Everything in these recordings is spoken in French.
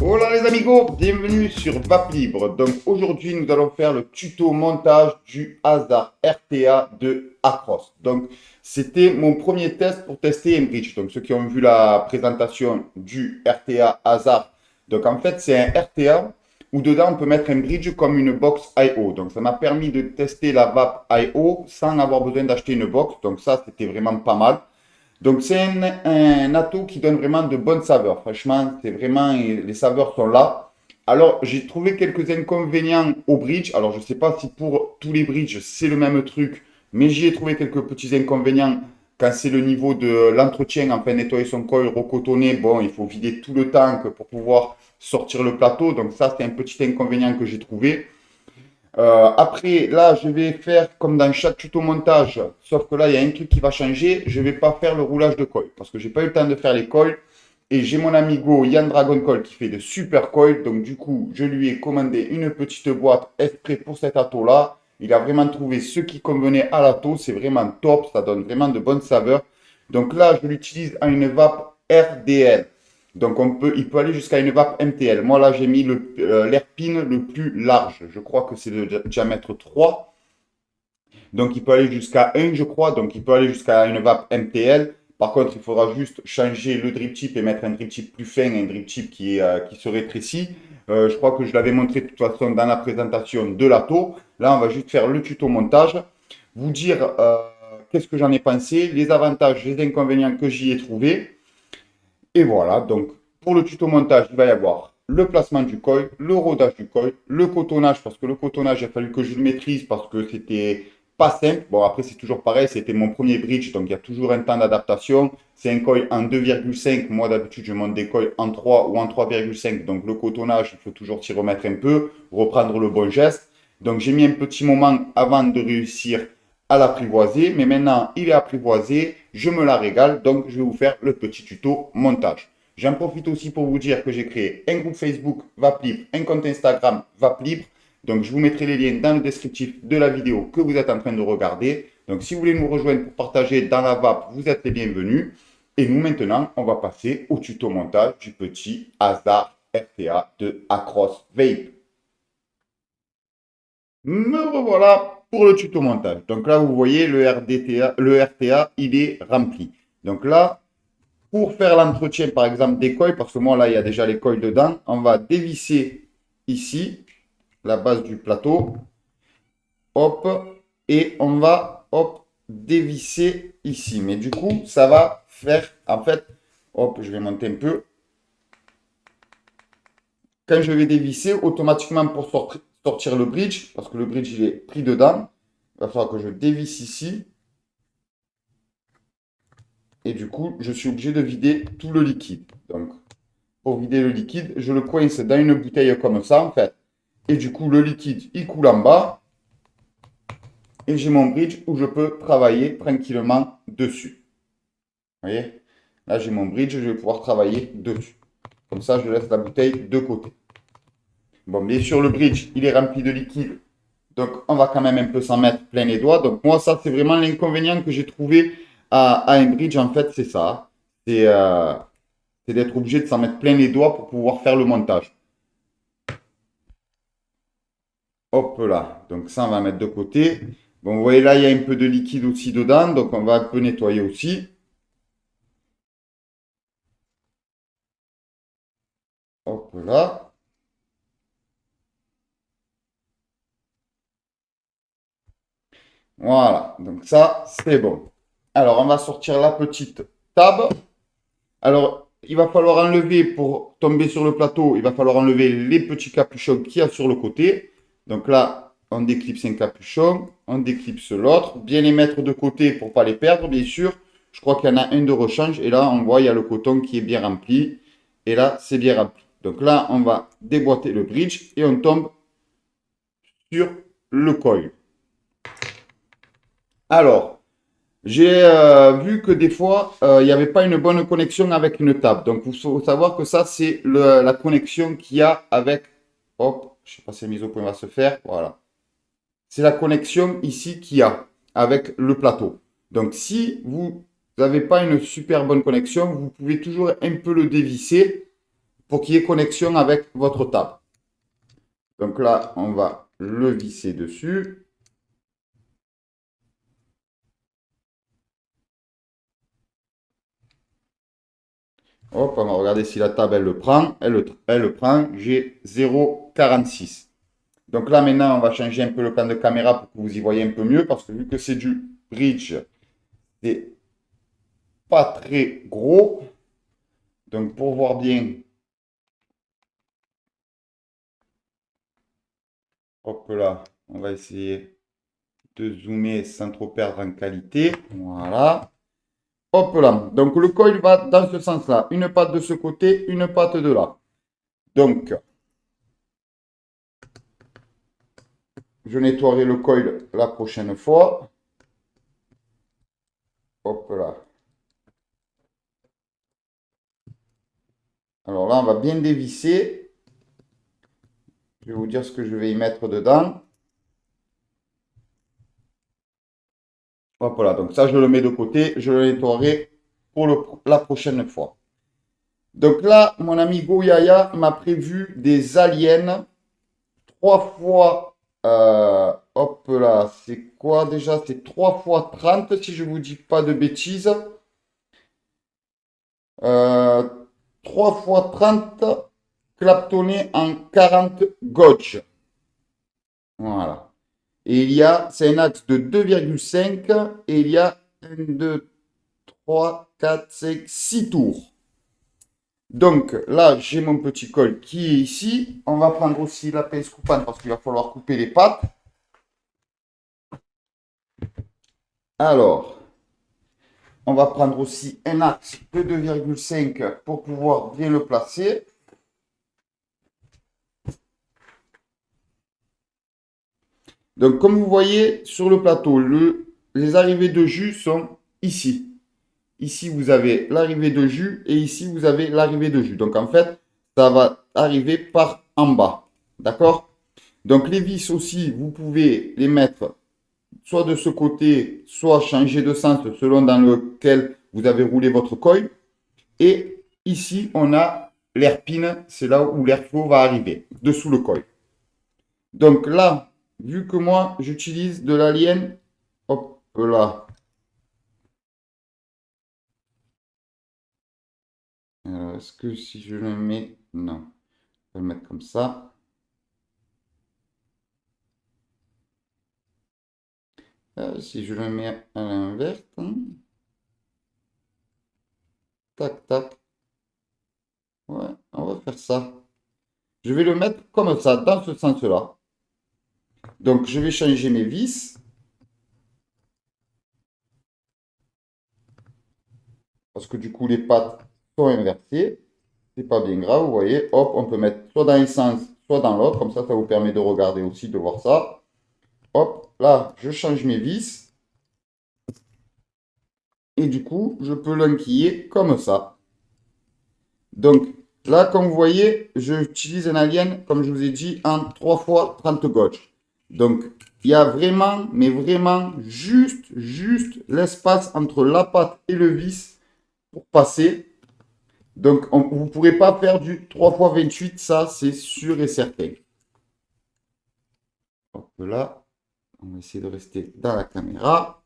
Hola les amigos, bienvenue sur Vape Libre. Donc aujourd'hui nous allons faire le tuto montage du Hazard RTA de Acros. Donc c'était mon premier test pour tester un bridge. Donc ceux qui ont vu la présentation du RTA Hazard. Donc en fait c'est un RTA où dedans on peut mettre un bridge comme une box I/O. Donc ça m'a permis de tester la vape I/O sans avoir besoin d'acheter une box. Donc ça c'était vraiment pas mal. Donc c'est un atout qui donne vraiment de bonnes saveurs. Franchement, c'est vraiment, les saveurs sont là. Alors, j'ai trouvé quelques inconvénients au bridge. Alors, je ne sais pas si pour tous les bridges, c'est le même truc, mais j'y ai trouvé quelques petits inconvénients quand c'est le niveau de l'entretien, enfin nettoyer son coil, recotonner. Bon, il faut vider tout le tank pour pouvoir sortir le plateau. Donc ça, c'est un petit inconvénient que j'ai trouvé. Après, là, je vais faire comme dans chaque tuto montage, sauf que là, il y a un truc qui va changer. Je ne vais pas faire le roulage de coil parce que j'ai pas eu le temps de faire les coils. Et j'ai mon amigo Yann Dragon Coil qui fait de super coils. Donc, du coup, je lui ai commandé une petite boîte exprès pour cet atto-là. Il a vraiment trouvé ce qui convenait à l'atto. C'est vraiment top. Ça donne vraiment de bonnes saveurs. Donc là, je l'utilise à une vape RDL. Donc il peut aller jusqu'à une vape MTL. Moi là, j'ai mis l'airpin le plus large. Je crois que c'est de diamètre 3. Donc il peut aller jusqu'à 1, je crois. Donc il peut aller jusqu'à une vape MTL. Par contre, il faudra juste changer le drip tip et mettre un drip tip plus fin, un drip tip qui se rétrécit. Je crois que je l'avais montré de toute façon dans la présentation de l'atto. Là, on va juste faire le tuto montage. Vous dire qu'est-ce que j'en ai pensé, les avantages, les inconvénients que j'y ai trouvé. Et voilà, donc pour le tuto montage, il va y avoir le placement du coil, le rodage du coil, le cotonnage, parce que le cotonnage, il a fallu que je le maîtrise parce que c'était pas simple. Bon, après, c'est toujours pareil, c'était mon premier bridge, donc il y a toujours un temps d'adaptation. C'est un coil en 2,5. Moi, d'habitude, je monte des coils en 3 ou en 3,5. Donc le cotonnage, il faut toujours s'y remettre un peu, reprendre le bon geste. Donc j'ai mis un petit moment avant de réussir à l'apprivoiser, mais maintenant il est apprivoisé, je me la régale, donc je vais vous faire le petit tuto montage. J'en profite aussi pour vous dire que j'ai créé un groupe Facebook Vape Libre, un compte Instagram Vape Libre, donc je vous mettrai les liens dans le descriptif de la vidéo que vous êtes en train de regarder. Donc si vous voulez nous rejoindre pour partager dans la vape, vous êtes les bienvenus. Et nous maintenant, on va passer au tuto montage du petit Hazard RTA de Acros Vape. Me revoilà pour le tuto montage. Donc là, vous voyez, le RTA, il est rempli. Donc là, pour faire l'entretien, par exemple, des coils, parce que moi, là, il y a déjà les coils dedans, on va dévisser ici, la base du plateau. Hop. Et on va, hop, dévisser ici. Mais du coup, ça va faire, en fait, hop, je vais monter un peu. Quand je vais dévisser, automatiquement pour sortir le bridge, parce que le bridge, il est pris dedans, il va falloir que je dévisse ici. Et du coup, je suis obligé de vider tout le liquide. Donc, pour vider le liquide, je le coince dans une bouteille comme ça, en fait. Et du coup, le liquide, il coule en bas. Et j'ai mon bridge où je peux travailler tranquillement dessus. Vous voyez? Là, j'ai mon bridge, je vais pouvoir travailler dessus. Comme ça, je laisse la bouteille de côté. Bon, bien sûr, le bridge, il est rempli de liquide. Donc, on va quand même un peu s'en mettre plein les doigts. Donc, moi, ça, c'est vraiment l'inconvénient que j'ai trouvé à un bridge. En fait, c'est ça. C'est d'être obligé de s'en mettre plein les doigts pour pouvoir faire le montage. Hop là. Donc, ça, on va mettre de côté. Bon, vous voyez là, il y a un peu de liquide aussi dedans. Donc, on va un peu nettoyer aussi. Hop là. Voilà. Donc, ça, c'est bon. Alors, on va sortir la petite table. Alors, il va falloir enlever, pour tomber sur le plateau, il va falloir enlever les petits capuchons qu'il y a sur le côté. Donc là, on déclipse un capuchon, on déclipse l'autre. Bien les mettre de côté pour ne pas les perdre, bien sûr. Je crois qu'il y en a un de rechange. Et là, on voit, il y a le coton qui est bien rempli. Et là, c'est bien rempli. Donc là, on va déboîter le bridge et on tombe sur le coil. Alors, j'ai vu que des fois, il n'y avait pas une bonne connexion avec une table. Donc, il faut savoir que ça, c'est la connexion qu'il y a avec... Hop, je ne sais pas si la mise au point va se faire. Voilà. C'est la connexion ici qu'il y a avec le plateau. Donc, si vous n'avez pas une super bonne connexion, vous pouvez toujours un peu le dévisser pour qu'il y ait connexion avec votre table. Donc là, on va le visser dessus. Hop, on va regarder si la table, elle le prend. Elle le prend. J'ai 0,46. Donc là, maintenant, on va changer un peu le plan de caméra pour que vous y voyez un peu mieux. Parce que vu que c'est du bridge, c'est pas très gros. Donc pour voir bien, hop là, on va essayer de zoomer sans trop perdre en qualité. Voilà. Hop là. Donc le coil va dans ce sens-là. Une patte de ce côté, une patte de là. Donc, je nettoierai le coil la prochaine fois. Hop là. Alors là, on va bien dévisser. Je vais vous dire ce que je vais y mettre dedans. Hop là. Donc ça, je le mets de côté. Je le nettoierai pour la prochaine fois. Donc là, mon ami Goyaya m'a prévu des aliens. 3 fois... hop là. C'est quoi déjà? C'est 3 fois 30 si je ne vous dis pas de bêtises. 3 fois 30 claptonné en 40 gauge. Voilà. Et c'est un axe de 2,5 et il y a 1, 2, 3, 4, 5, 6 tours. Donc là, j'ai mon petit col qui est ici. On va prendre aussi la pince coupante parce qu'il va falloir couper les pattes. Alors, on va prendre aussi un axe de 2,5 pour pouvoir bien le placer. Donc, comme vous voyez sur le plateau, les arrivées de jus sont ici. Ici, vous avez l'arrivée de jus et ici, vous avez l'arrivée de jus. Donc, en fait, ça va arriver par en bas. D'accord? Donc, les vis aussi, vous pouvez les mettre soit de ce côté, soit changer de sens selon dans lequel vous avez roulé votre coil. Et ici, on a l'airpin, c'est là où l'airflow va arriver, dessous le coil. Donc là, vu que moi, j'utilise de l'alien, hop là. Alors, est-ce que si je le mets... Non, je vais le mettre comme ça. Si je le mets à l'inverse, tac, tac. Ouais, on va faire ça. Je vais le mettre comme ça, dans ce sens-là. Donc, je vais changer mes vis. Parce que du coup, les pattes sont inversées. C'est pas bien grave, vous voyez. Hop, on peut mettre soit dans un sens, soit dans l'autre. Comme ça vous permet de regarder aussi, de voir ça. Hop, là, je change mes vis. Et du coup, je peux l'enquiller comme ça. Donc, là, comme vous voyez, j'utilise un alien, comme je vous ai dit, en 3 fois 30 gauge. Donc, il y a vraiment, mais vraiment, juste l'espace entre la patte et le vis pour passer. Donc, vous ne pourrez pas faire du 3 fois 28, ça, c'est sûr et certain. Hop là, on va essayer de rester dans la caméra.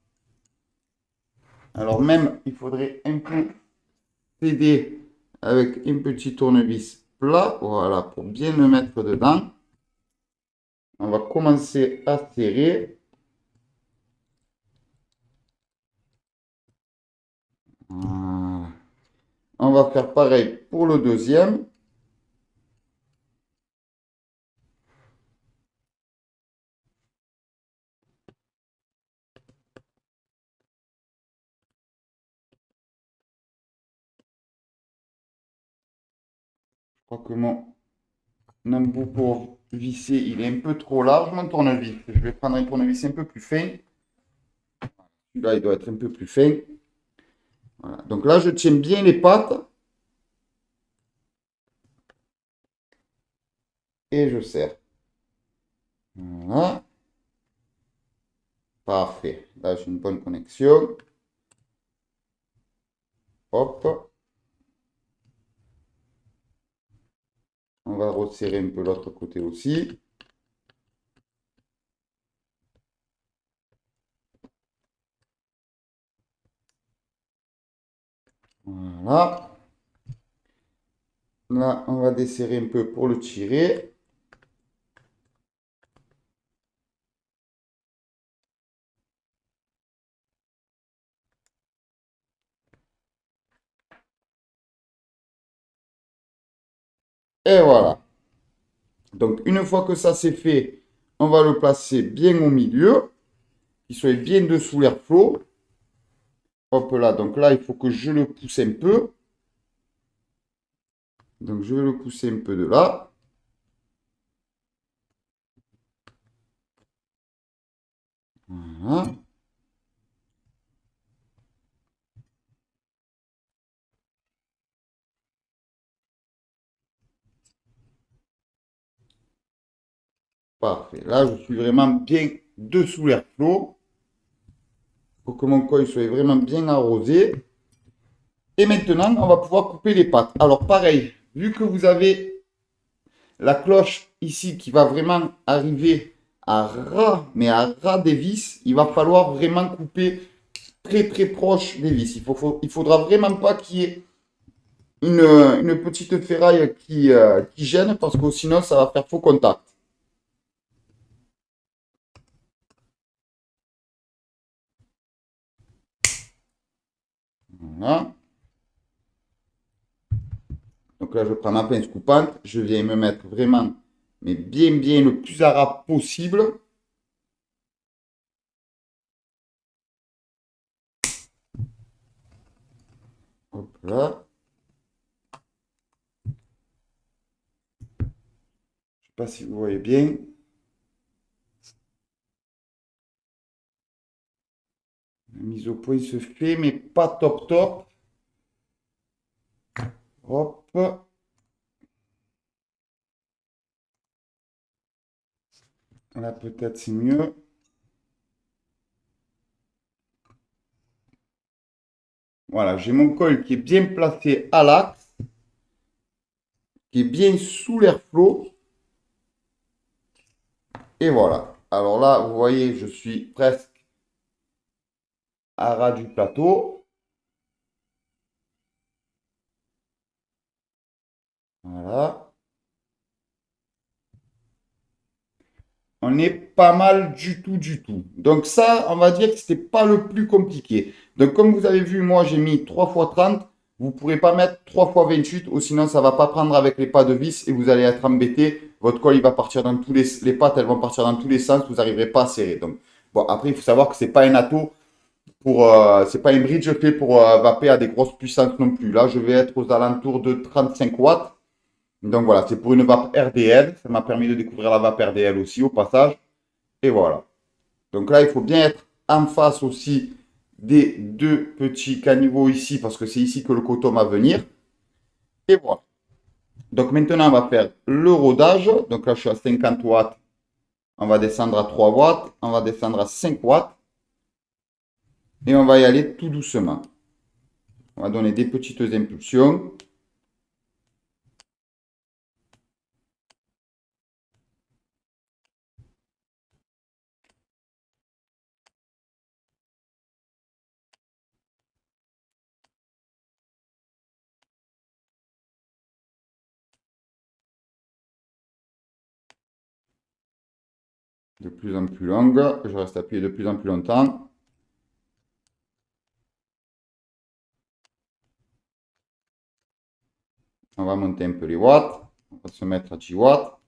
Alors même, il faudrait un peu s'aider avec un petit tournevis plat, voilà, pour bien le mettre dedans. On va commencer à serrer. Voilà. On va faire pareil pour le deuxième. Je crois que mon embout pour visser, il est un peu trop large, mon tournevis. Je vais prendre un tournevis un peu plus fin. Celui-là, il doit être un peu plus fin. Voilà. Donc là, je tiens bien les pattes. Et je serre. Voilà. Parfait. Là, j'ai une bonne connexion. Hop. On va resserrer un peu l'autre côté aussi. Voilà. Là, on va desserrer un peu pour le tirer. Et voilà. Donc, une fois que ça c'est fait, on va le placer bien au milieu, qu'il soit bien dessous l'airflow. Hop là, donc là, il faut que je le pousse un peu. Donc, je vais le pousser un peu de là. Voilà. Parfait. Là, je suis vraiment bien dessous l'airflow. Il faut que mon coil soit vraiment bien arrosé. Et maintenant, on va pouvoir couper les pattes. Alors, pareil, vu que vous avez la cloche ici qui va vraiment arriver à ras, mais à ras des vis, il va falloir vraiment couper très très proche des vis. Il faudra vraiment pas qu'il y ait une petite ferraille qui gêne parce que sinon ça va faire faux contact. Voilà. Donc là, je prends ma pince coupante, je viens me mettre vraiment, mais bien bien le plus à ras possible. Hop là. Je sais pas si vous voyez bien. La mise au point se fait, mais pas top top. Hop. Là, peut-être c'est mieux. Voilà, j'ai mon col qui est bien placé à l'axe, qui est bien sous l'airflow. Et voilà. Alors là, vous voyez, je suis presque à ras du plateau. Voilà. On n'est pas mal du tout, du tout. Donc ça, on va dire que c'était pas le plus compliqué. Donc comme vous avez vu, moi j'ai mis 3 fois 30. Vous ne pourrez pas mettre 3 fois 28 ou sinon ça ne va pas prendre avec les pas de vis et vous allez être embêté. Votre colle, il va partir dans tous les pattes, elles vont partir dans tous les sens. Vous n'arriverez pas à serrer. Donc bon, après, il faut savoir que c'est pas un atout c'est pas un bridge fait pour vaper à des grosses puissances non plus. Là, je vais être aux alentours de 35 watts. Donc voilà, c'est pour une vape RDL. Ça m'a permis de découvrir la vape RDL aussi au passage. Et voilà. Donc là, il faut bien être en face aussi des deux petits caniveaux ici, parce que c'est ici que le coton va venir. Et voilà. Donc maintenant, on va faire le rodage. Donc là, je suis à 50 watts. On va descendre à 3 watts. On va descendre à 5 watts. Et on va y aller tout doucement. On va donner des petites impulsions. De plus en plus longue. Je reste appuyé de plus en plus longtemps. On va monter un peu les watts. On va se mettre à 10 watts.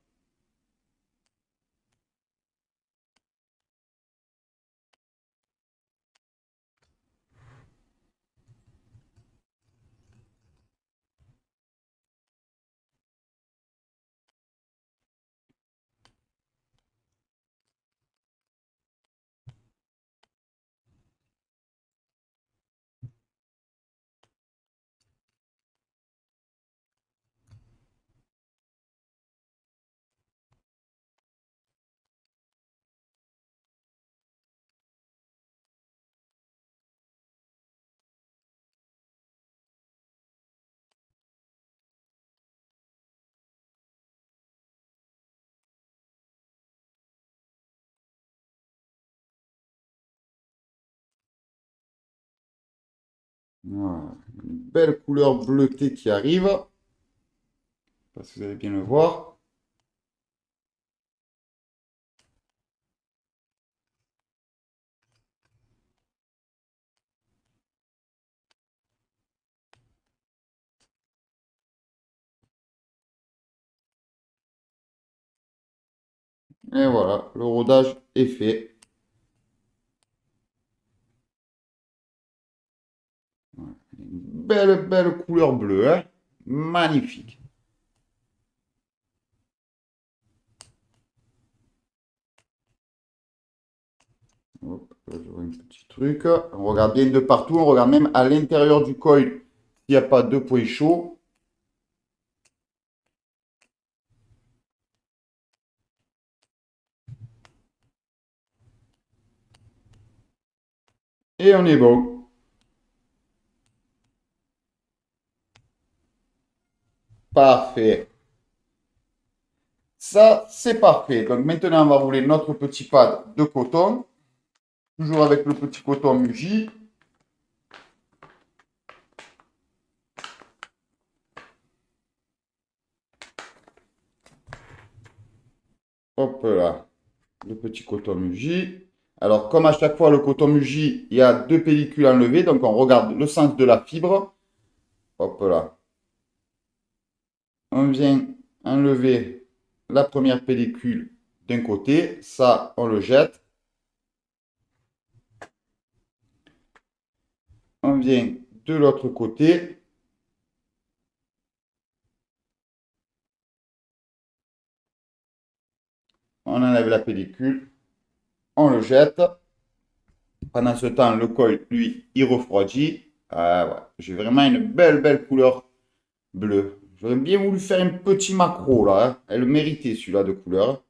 Voilà. Une belle couleur bleutée qui arrive. Parce que vous allez bien le voir. Et voilà, le rodage est fait. Une belle, belle couleur bleue, hein. Magnifique. Hop, là, je vois un petit truc. On regarde bien de partout. On regarde même à l'intérieur du coil s'il n'y a pas de points chauds. Et on est bon. Parfait. Ça, c'est parfait. Donc maintenant, on va rouler notre petit pad de coton. Toujours avec le petit coton Muji. Hop là, le petit coton Muji. Alors, comme à chaque fois, le coton Muji, il y a deux pellicules enlevées. Donc, on regarde le sens de la fibre. Hop là. On vient enlever la première pellicule d'un côté. Ça, on le jette. On vient de l'autre côté. On enlève la pellicule. On le jette. Pendant ce temps, le coil, lui, il refroidit. Ah ouais, j'ai vraiment une belle, belle couleur bleue. J'aurais bien voulu faire un petit macro là, hein. Elle méritait celui-là de couleur.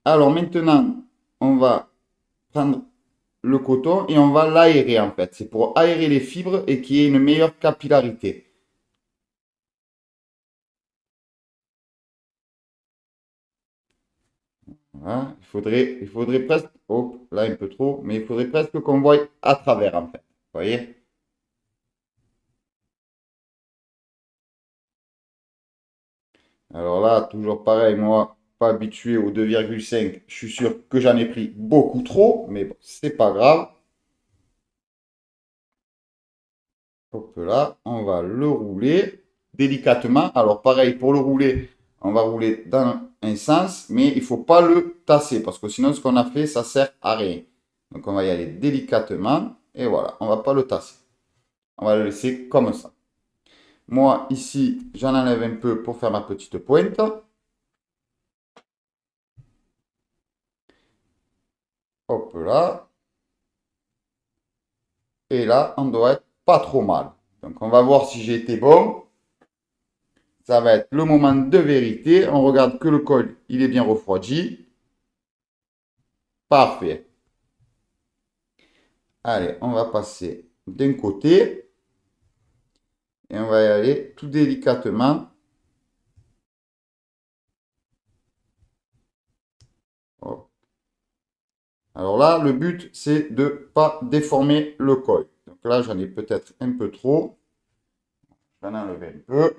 Alors maintenant, on va prendre le coton et on va l'aérer en fait. C'est pour aérer les fibres et qu'il y ait une meilleure capillarité. Voilà. Il faudrait presque, oh là un peu trop, mais il faudrait presque qu'on voie à travers en fait. Vous voyez? Alors là, toujours pareil, moi, pas habitué au 2,5. Je suis sûr que j'en ai pris beaucoup trop, mais bon, c'est pas grave. Hop là, on va le rouler délicatement. Alors pareil, pour le rouler, on va rouler dans un sens, mais il ne faut pas le tasser, parce que sinon ce qu'on a fait, ça sert à rien. Donc on va y aller délicatement, et voilà, on ne va pas le tasser. On va le laisser comme ça. Moi, ici, j'en enlève un peu pour faire ma petite pointe. Hop là. Et là, on doit être pas trop mal. Donc, on va voir si j'ai été bon. Ça va être le moment de vérité. On regarde que le col, il est bien refroidi. Parfait. Allez, on va passer d'un côté. Et on va y aller tout délicatement. Hop. Alors là, le but, c'est de ne pas déformer le col. Donc là, j'en ai peut-être un peu trop. Je vais en enlever un peu.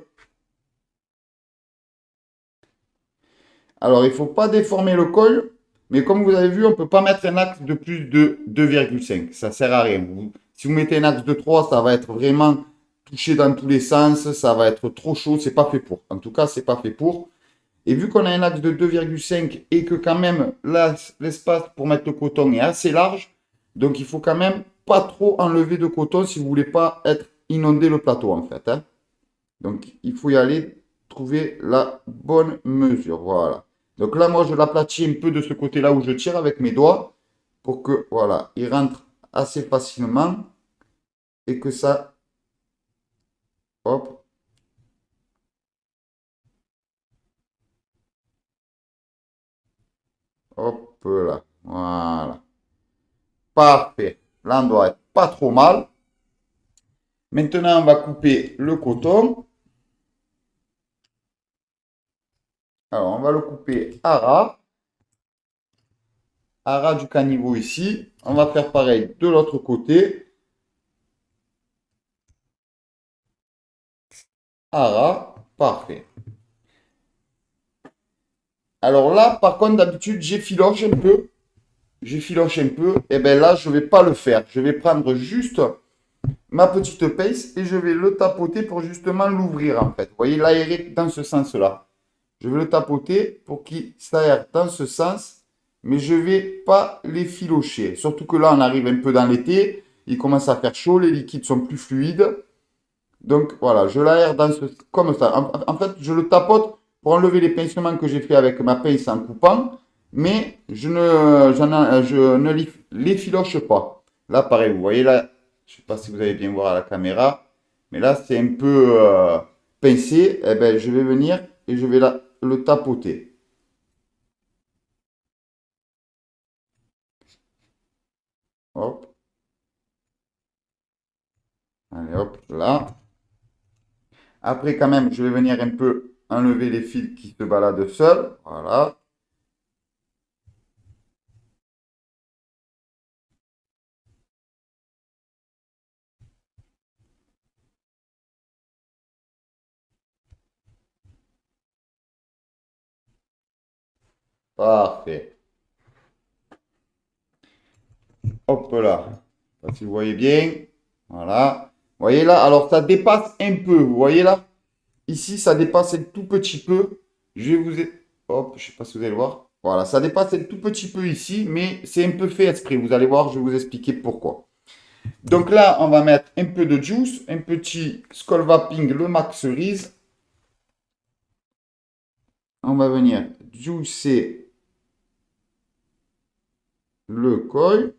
Alors, il ne faut pas déformer le col, mais comme vous avez vu, on ne peut pas mettre un axe de plus de 2,5. Ça ne sert à rien. Si vous mettez un axe de 3, ça va être vraiment touché dans tous les sens. Ça va être trop chaud. C'est pas fait pour. En tout cas, c'est pas fait pour. Et vu qu'on a un axe de 2,5 et que quand même là, l'espace pour mettre le coton est assez large, donc il faut quand même pas trop enlever de coton si vous voulez pas être inondé le plateau en fait, hein. Donc il faut y aller trouver la bonne mesure. Voilà. Donc là, moi, je l'aplatis un peu de ce côté-là où je tire avec mes doigts pour que, voilà, il rentre assez facilement et que ça, hop, hop là. Voilà. Parfait. Là, on doit être pas trop mal. Maintenant, on va couper le coton. Alors, on va le couper à ras du caniveau ici. On va faire pareil de l'autre côté. à ras. Parfait. Alors là, par contre, d'habitude, j'effiloche un peu. J'effiloche un peu. Et bien là, je ne vais pas le faire. Je vais prendre juste ma petite pince et je vais le tapoter pour justement l'ouvrir en fait. Vous voyez, l'aérer dans ce sens-là. Je vais le tapoter pour qu'il s'aère dans ce sens, mais je ne vais pas l'effilocher. Surtout que là, on arrive un peu dans l'été. Il commence à faire chaud, les liquides sont plus fluides. Donc voilà, je l'aère dans ce, comme ça. En fait, je le tapote pour enlever les pincements que j'ai fait avec ma pince en coupant, mais je ne l'effiloche pas. Là, pareil, vous voyez là, je ne sais pas si vous allez bien voir à la caméra, mais là, c'est un peu pincé. Eh ben, je vais venir et je vais le tapoter. Hop, allez, hop, là. Après, quand même, je vais venir un peu enlever les fils qui se baladent seuls. Voilà. Parfait. Hop là. Si vous voyez bien. Voilà. Vous voyez là, alors ça dépasse un peu. Vous voyez là? Ici, ça dépasse un tout petit peu. Je vais vous... Hop, je ne sais pas si vous allez le voir. Voilà, ça dépasse un tout petit peu ici, mais c'est un peu fait exprès. Vous allez voir, je vais vous expliquer pourquoi. Donc là, on va mettre un peu de juice, un petit Skull Vaping, le Max Cerise. On va venir juicer le coil.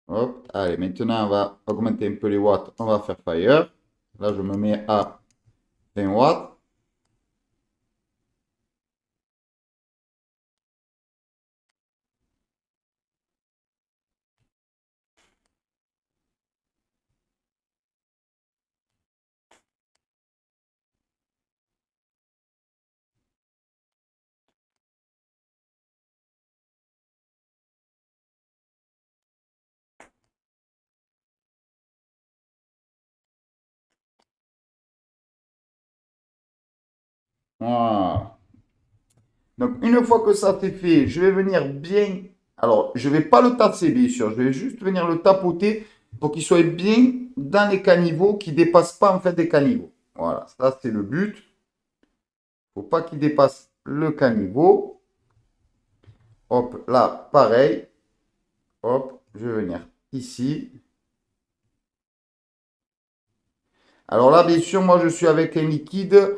Hop, allez, maintenant on va augmenter un peu les watts. On va faire fire. Là, je me mets à 20 watts. Voilà. Donc, une fois que ça c'est fait, je vais venir bien. Alors, je ne vais pas le tasser, bien sûr. Je vais juste venir le tapoter pour qu'il soit bien dans les caniveaux, qui ne dépasse pas en fait des caniveaux. Voilà, ça c'est le but. Il ne faut pas qu'il dépasse le caniveau. Hop, là, pareil. Hop, je vais venir ici. Alors là, bien sûr, moi je suis avec un liquide.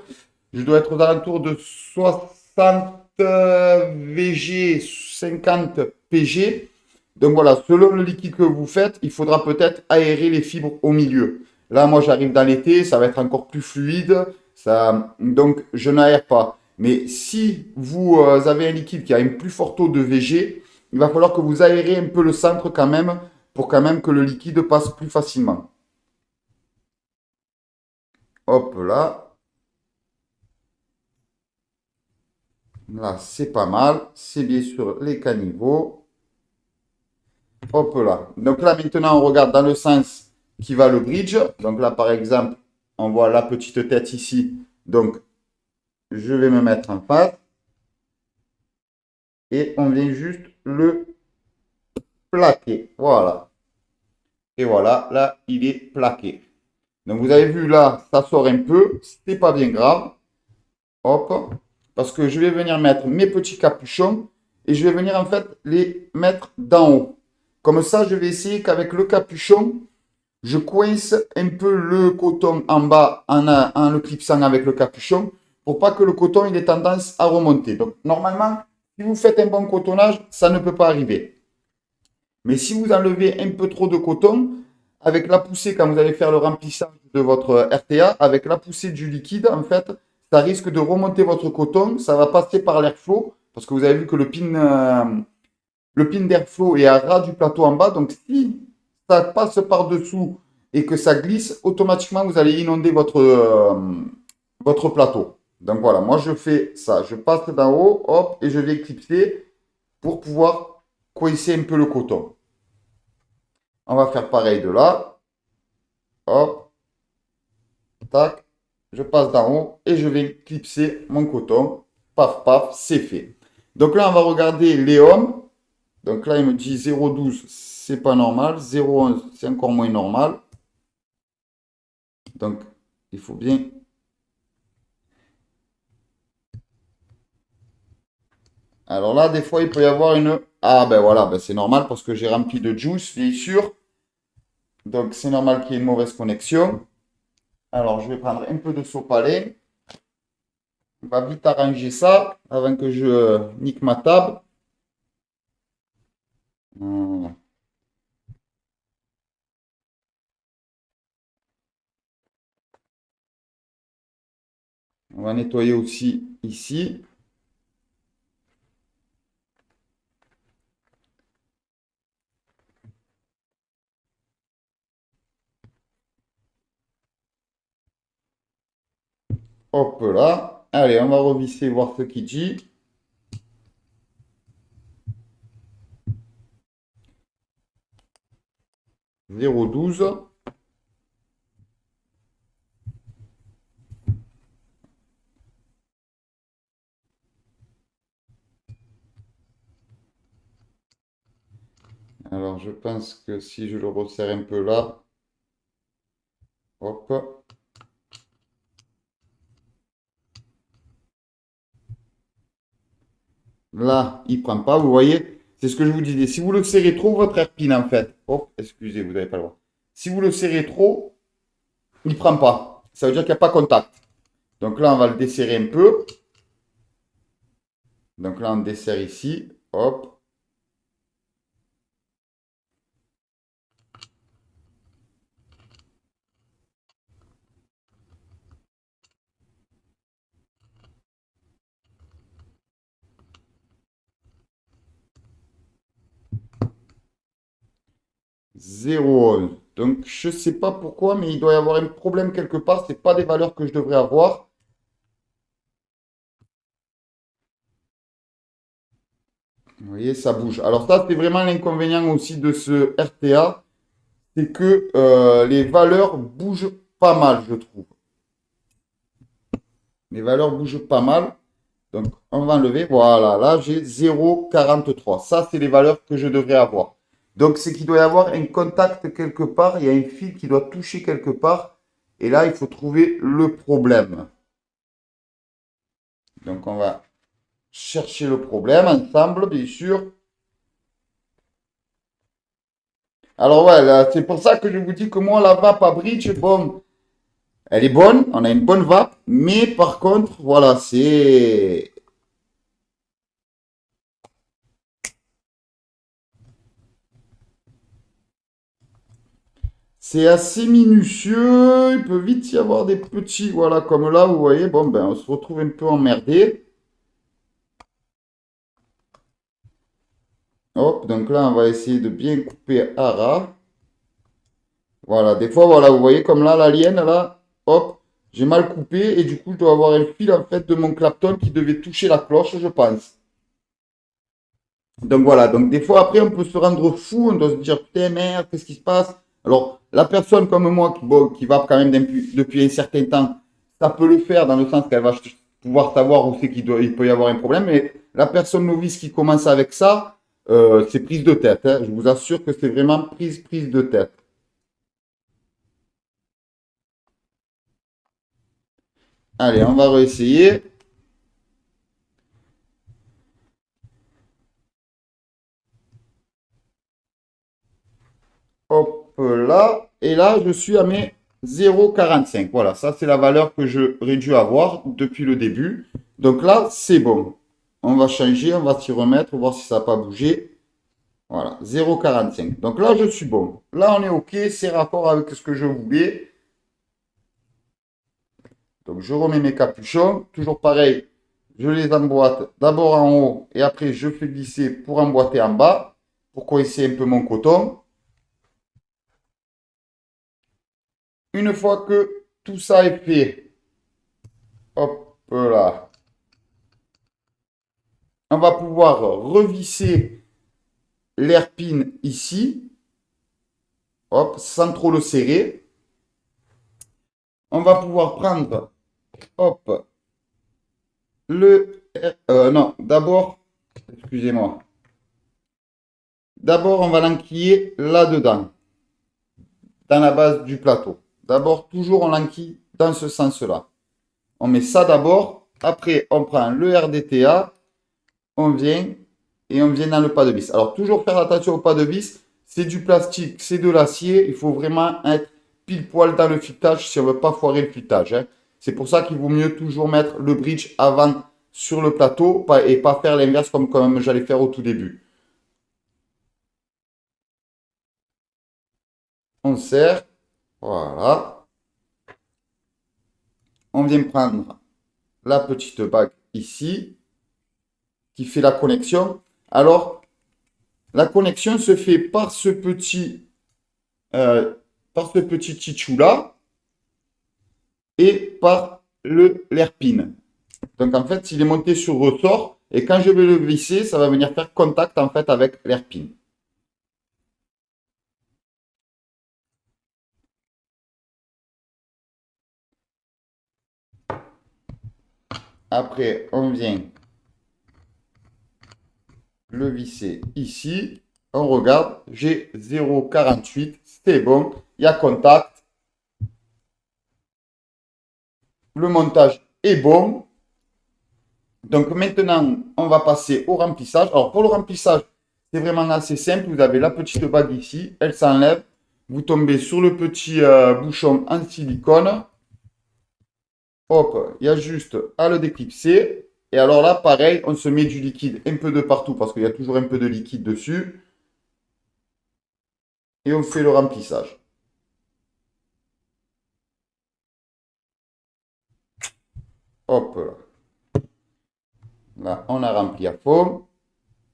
Je dois être aux alentours de 60 VG, 50 PG. Donc voilà, selon le liquide que vous faites, il faudra peut-être aérer les fibres au milieu. Là, moi, j'arrive dans l'été, ça va être encore plus fluide. Ça, donc, je n'aère pas. Mais si vous avez un liquide qui a un plus fort taux de VG, il va falloir que vous aérez un peu le centre quand même pour quand même que le liquide passe plus facilement. Hop là. Là, c'est pas mal. C'est bien sûr les caniveaux. Hop là. Donc là, maintenant, on regarde dans le sens qui va le bridge. Donc là, par exemple, on voit la petite tête ici. Donc, je vais me mettre en face. Et on vient juste le plaquer. Voilà. Et voilà, là, il est plaqué. Donc, vous avez vu, là, ça sort un peu. C'est pas bien grave. Hop. Parce que je vais venir mettre mes petits capuchons. Et je vais venir, en fait, les mettre d'en haut. Comme ça, je vais essayer qu'avec le capuchon, je coince un peu le coton en bas en le clipsant avec le capuchon pour pas que le coton il ait tendance à remonter. Donc normalement, si vous faites un bon cotonnage, ça ne peut pas arriver. Mais si vous enlevez un peu trop de coton, avec la poussée, quand vous allez faire le remplissage de votre RTA, avec la poussée du liquide, en fait, ça risque de remonter votre coton. Ça va passer par l'airflow, parce que vous avez vu que le pin d'airflow est à ras du plateau en bas. Donc, si ça passe par-dessous et que ça glisse, automatiquement, vous allez inonder votre plateau. Donc, voilà, moi, je fais ça. Je passe d'en haut, hop, et je vais clipser pour pouvoir coincer un peu le coton. On va faire pareil de là. Hop, tac. Je passe d'en haut et je vais clipser mon coton. Paf, paf, c'est fait. Donc là, on va regarder les ohms. Donc là, il me dit 0,12, c'est pas normal. 0,11, c'est encore moins normal. Donc, il faut bien... Alors là, des fois, il peut y avoir une... Ah ben voilà, ben c'est normal parce que j'ai rempli de juice, bien sûr. Donc, c'est normal qu'il y ait une mauvaise connexion. Alors, je vais prendre un peu de sopalin. On va vite arranger ça avant que je nique ma table. Voilà. On va nettoyer aussi ici. Hop là. Allez, on va revisser, voir ce qu'il dit. 0,12. Alors, je pense que si je le resserre un peu là, hop, là, il prend pas. Vous voyez, c'est ce que je vous disais. Si vous le serrez trop, votre airpin, en fait, hop, excusez, vous n'avez pas le droit. Si vous le serrez trop, il prend pas. Ça veut dire qu'il n'y a pas contact. Donc là, on va le desserrer un peu. Donc là, on desserre ici. Hop. Zéro 0,11. Donc, je ne sais pas pourquoi, mais il doit y avoir un problème quelque part. Ce n'est pas des valeurs que je devrais avoir. Vous voyez, ça bouge. Alors ça, c'est vraiment l'inconvénient aussi de ce RTA. C'est que les valeurs bougent pas mal, je trouve. Les valeurs bougent pas mal. Donc, on va enlever. Voilà, là, j'ai 0,43. Ça, c'est les valeurs que je devrais avoir. Donc, c'est qu'il doit y avoir un contact quelque part. Il y a un fil qui doit toucher quelque part. Et là, il faut trouver le problème. Donc, on va chercher le problème ensemble, bien sûr. Alors, ouais, c'est pour ça que je vous dis que moi, la vape à bridge, bon, elle est bonne. On a une bonne vape. Mais par contre, voilà, c'est assez minutieux. Il peut vite y avoir des petits, voilà, comme là, vous voyez. Bon, ben, on se retrouve un peu emmerdé. Hop, donc là, on va essayer de bien couper à ras. Voilà, des fois, voilà, vous voyez comme là, la lienne, là, hop, j'ai mal coupé et du coup, je dois avoir un fil, en fait, de mon Clapton qui devait toucher la cloche, je pense. Donc voilà, donc des fois, après, on peut se rendre fou, on doit se dire, putain, merde, qu'est-ce qui se passe? Alors, la personne comme moi, bon, qui va quand même depuis un certain temps, ça peut le faire dans le sens qu'elle va pouvoir savoir où c'est il peut y avoir un problème, mais la personne novice qui commence avec ça, c'est prise de tête, hein. Je vous assure que c'est vraiment prise de tête. Allez, on va réessayer. Hop là. Et là, je suis à mes 0,45. Voilà, ça c'est la valeur que j'aurais dû avoir depuis le début. Donc là, c'est bon. On va changer, on va s'y remettre, voir si ça n'a pas bougé. Voilà, 0,45. Donc là, je suis bon. Là, on est OK, c'est raccord avec ce que je voulais. Donc, je remets mes capuchons. Toujours pareil, je les emboîte d'abord en haut et après, je fais glisser pour emboîter en bas pour coincer un peu mon coton. Une fois que tout ça est fait, hop là, on va pouvoir revisser l'airpin ici, hop, sans trop le serrer. On va pouvoir prendre, hop, non, d'abord, excusez-moi. D'abord, on va l'enquiller là-dedans, dans la base du plateau. D'abord, toujours on l'enquille dans ce sens-là. On met ça d'abord. Après, on prend le RDTA, on vient et on vient dans le pas de vis. Alors, toujours faire attention au pas de vis. C'est du plastique, c'est de l'acier. Il faut vraiment être pile poil dans le filetage si on ne veut pas foirer le filetage, hein. C'est pour ça qu'il vaut mieux toujours mettre le bridge avant sur le plateau et pas faire l'inverse comme j'allais faire au tout début. On serre. Voilà. On vient prendre la petite bague ici qui fait la connexion. Alors, la connexion se fait par ce petit tichou là et par l'airpin. Donc en fait, il est monté sur ressort et quand je vais le glisser, ça va venir faire contact en fait avec l'airpin. Après, on vient le visser ici. On regarde, j'ai 0,48, c'est bon, il y a contact. Le montage est bon. Donc maintenant, on va passer au remplissage. Alors pour le remplissage, c'est vraiment assez simple. Vous avez la petite bague ici, elle s'enlève. Vous tombez sur le petit bouchon en silicone. Hop, il y a juste à le déclipser. Et alors là, pareil, on se met du liquide un peu de partout parce qu'il y a toujours un peu de liquide dessus. Et on fait le remplissage. Hop là. Là, on a rempli à fond.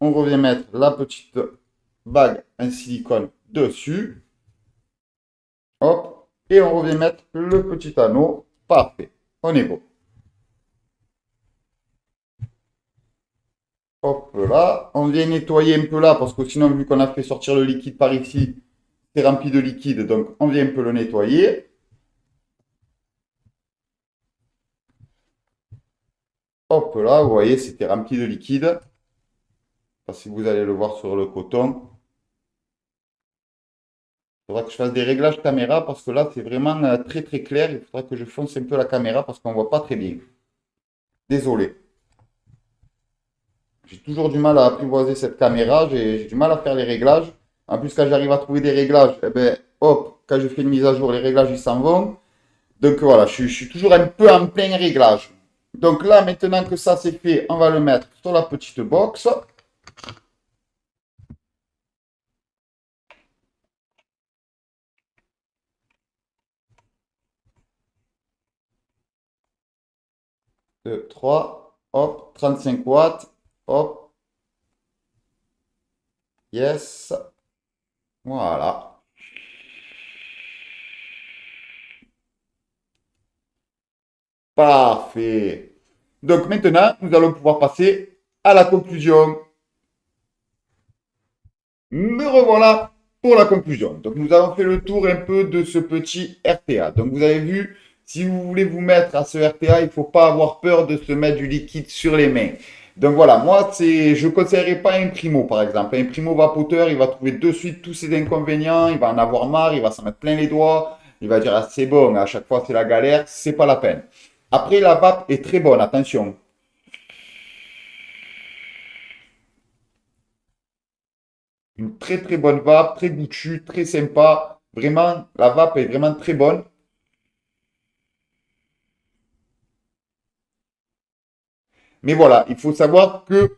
On revient mettre la petite bague en silicone dessus. Hop. Et on revient mettre le petit anneau. Parfait. On est bon. Hop là. On vient nettoyer un peu là parce que sinon, vu qu'on a fait sortir le liquide par ici, c'est rempli de liquide. Donc, on vient un peu le nettoyer. Hop là. Vous voyez, c'était rempli de liquide. Je ne sais pas si vous allez le voir sur le coton. Il faudra que je fasse des réglages caméra parce que là, c'est vraiment très très clair. Il faudra que je fonce un peu la caméra parce qu'on ne voit pas très bien. Désolé. J'ai toujours du mal à apprivoiser cette caméra. J'ai du mal à faire les réglages. En plus, quand j'arrive à trouver des réglages, eh ben, hop, quand je fais une mise à jour, les réglages, ils s'en vont. Donc voilà, je suis toujours un peu en plein réglage. Donc là, maintenant que ça c'est fait, on va le mettre sur la petite box. 2, 3, hop, 35 watts, hop, yes, voilà. Parfait. Donc maintenant, nous allons pouvoir passer à la conclusion. Me revoilà pour la conclusion. Donc nous avons fait le tour un peu de ce petit RTA. Donc vous avez vu, si vous voulez vous mettre à ce RTA, il ne faut pas avoir peur de se mettre du liquide sur les mains. Donc voilà, moi je ne conseillerais pas un primo par exemple. Un primo vapoteur, il va trouver de suite tous ses inconvénients, il va en avoir marre, il va s'en mettre plein les doigts, il va dire ah, c'est bon, à chaque fois c'est la galère, c'est pas la peine. Après la vape est très bonne, attention. Une très très bonne vape, très goûtue, très sympa. Vraiment, la vape est vraiment très bonne. Mais voilà, il faut savoir que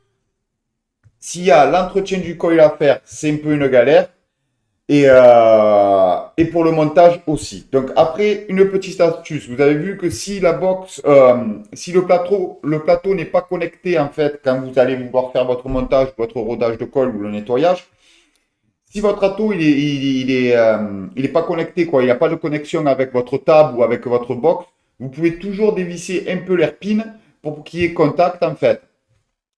S'il y a l'entretien du coil à faire, c'est un peu une galère. Et pour le montage aussi. Donc après, une petite astuce. Vous avez vu que si la box, si le plateau n'est pas connecté en fait quand vous allez vouloir faire votre montage, votre rodage de colle ou le nettoyage, si votre atout il est pas connecté quoi, il n'y a pas de connexion avec votre table ou avec votre box, vous pouvez toujours dévisser un peu l'airpin pour qu'il y ait contact en fait.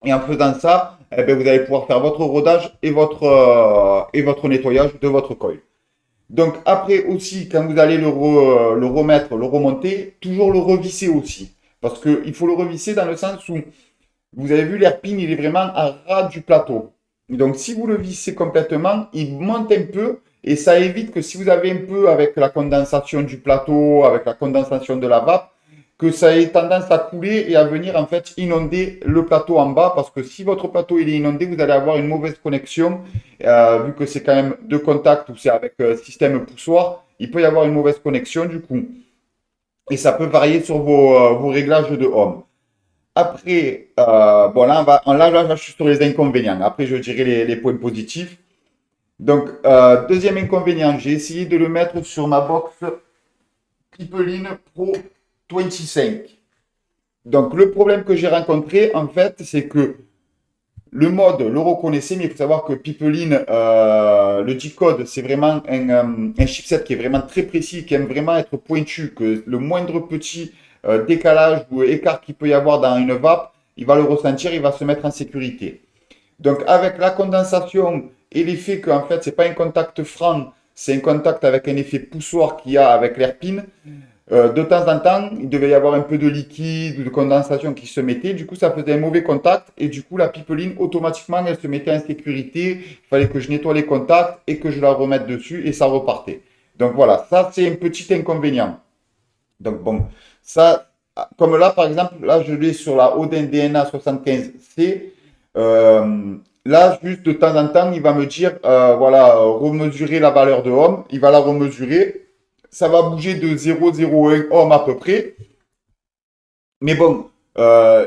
Et en faisant ça, eh ben, vous allez pouvoir faire votre rodage et votre nettoyage de votre coil. Donc après aussi, quand vous allez le remettre, le remonter, toujours le revisser aussi. Parce qu'il faut le revisser dans le sens où, vous avez vu, l'airpin, il est vraiment à ras du plateau. Donc si vous le vissez complètement, il monte un peu et ça évite que si vous avez un peu avec la condensation du plateau, avec la condensation de la vape, que ça ait tendance à couler et à venir en fait inonder le plateau en bas parce que si votre plateau il est inondé, vous allez avoir une mauvaise connexion vu que c'est quand même deux contacts ou c'est avec système poussoir, il peut y avoir une mauvaise connexion du coup et ça peut varier sur vos réglages de home. Après, bon là, là, je suis sur les inconvénients. Après, je dirai les points positifs. Donc, deuxième inconvénient, j'ai essayé de le mettre sur ma box Pipeline Pro 25. Donc, le problème que j'ai rencontré, en fait, c'est que le mode le reconnaissait, mais il faut savoir que Pipeline, le G-code, c'est vraiment un chipset qui est vraiment très précis, qui aime vraiment être pointu, que le moindre petit décalage ou écart qu'il peut y avoir dans une vape, il va le ressentir, il va se mettre en sécurité. Donc avec la condensation et l'effet qu'en fait, c'est pas un contact franc, c'est un contact avec un effet poussoir qu'il y a avec l'airpin, de temps en temps, il devait y avoir un peu de liquide ou de condensation qui se mettait. Du coup, ça faisait un mauvais contact. Et du coup, la pipeline, automatiquement, elle se mettait en sécurité. Il fallait que je nettoie les contacts et que je la remette dessus et ça repartait. Donc voilà, ça, c'est un petit inconvénient. Donc bon, ça, comme là, par exemple, là, je l'ai sur la Odin DNA 75C. Là, juste de temps en temps, il va me dire, voilà, remesurer la valeur de ohm. Il va la remesurer. Ça va bouger de 0,01 ohm à peu près. Mais bon,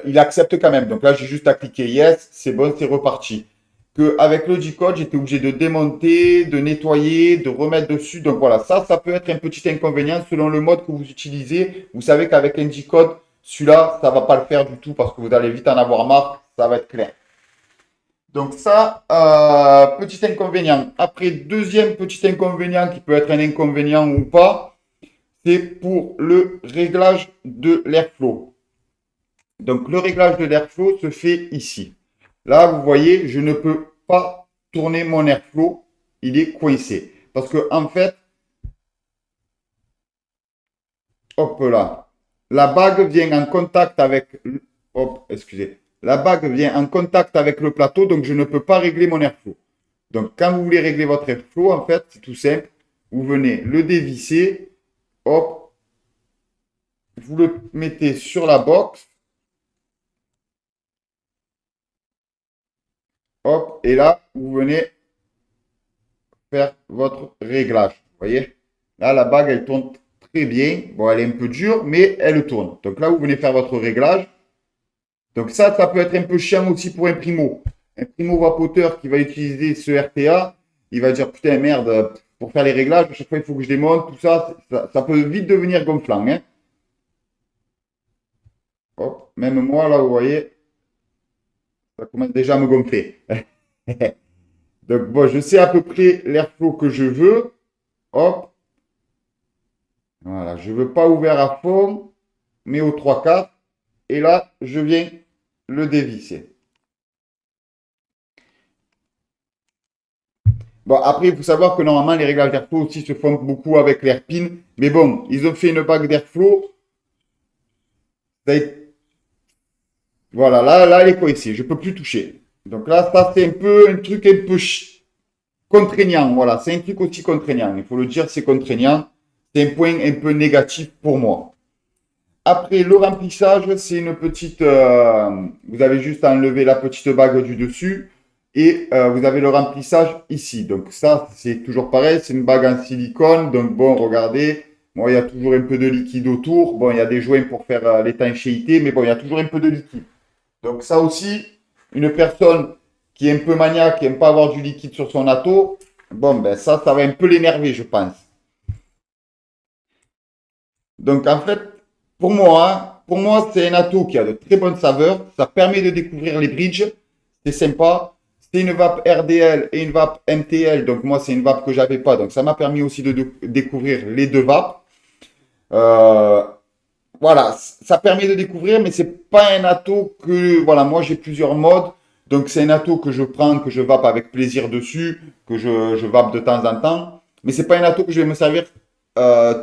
il accepte quand même. Donc là, j'ai juste à cliquer Yes, c'est bon, c'est reparti. Que avec le G-code, j'étais obligé de démonter, de nettoyer, de remettre dessus. Donc voilà, ça peut être un petit inconvénient selon le mode que vous utilisez. Vous savez qu'avec un G-code, celui-là, ça va pas le faire du tout parce que vous allez vite en avoir marre. Ça va être clair. Donc ça, petit inconvénient. Après, deuxième petit inconvénient qui peut être un inconvénient ou pas, c'est pour le réglage de l'airflow. Donc le réglage de l'airflow se fait ici. Là, vous voyez, je ne peux pas tourner mon airflow, il est coincé. Parce que en fait, hop là, la bague vient en contact avec, hop, excusez, la bague vient en contact avec le plateau, donc je ne peux pas régler mon airflow. Donc quand vous voulez régler votre airflow, en fait, c'est tout simple. Vous venez le dévisser, hop, vous le mettez sur la box, hop, et là, vous venez faire votre réglage. Vous voyez? Là, la bague, elle tourne très bien. Bon, elle est un peu dure, mais elle tourne. Donc là, vous venez faire votre réglage. Donc ça peut être un peu chiant aussi pour un primo. Un primo vapoteur qui va utiliser ce RTA, il va dire, putain, merde, pour faire les réglages, à chaque fois, il faut que je démonte, tout ça. Ça peut vite devenir gonflant, hein. Hop, même moi, là, vous voyez, ça commence déjà à me gonfler. Donc, bon, je sais à peu près l'airflow que je veux. Hop, voilà, je ne veux pas ouvert à fond, mais aux trois quarts. Et là, je viens le dévisser. Bon, après, il faut savoir que normalement, les réglages d'airflow aussi se font beaucoup avec l'airpin. Mais bon, ils ont fait une bague d'airflow. Voilà, là, elle est coincée. Je ne peux plus toucher. Donc là, ça, c'est un peu un truc un peu contraignant. Voilà, c'est un truc aussi contraignant. Il faut le dire, c'est contraignant. C'est un point un peu négatif pour moi. Après, le remplissage, c'est une petite. Vous avez juste à enlever la petite bague du dessus et vous avez le remplissage ici. Donc, ça, c'est toujours pareil. C'est une bague en silicone. Donc, bon, regardez. Bon, il y a toujours un peu de liquide autour. Bon, il y a des joints pour faire l'étanchéité, mais bon, il y a toujours un peu de liquide. Donc, ça aussi, une personne qui est un peu maniaque, qui n'aime pas avoir du liquide sur son atto, bon, ben ça va un peu l'énerver, je pense. Donc, en fait, pour moi, c'est un atto qui a de très bonnes saveurs. Ça permet de découvrir les bridges. C'est sympa. C'est une vape RDL et une vape MTL. Donc, moi, c'est une vape que j'avais pas. Donc, ça m'a permis aussi de découvrir les deux vapes. Euh, voilà, ça permet de découvrir, mais c'est pas un atto que, voilà, moi, j'ai plusieurs modes. Donc, c'est un atto que je prends, que je vape avec plaisir dessus, que je vape de temps en temps. Mais c'est pas un atto que je vais me servir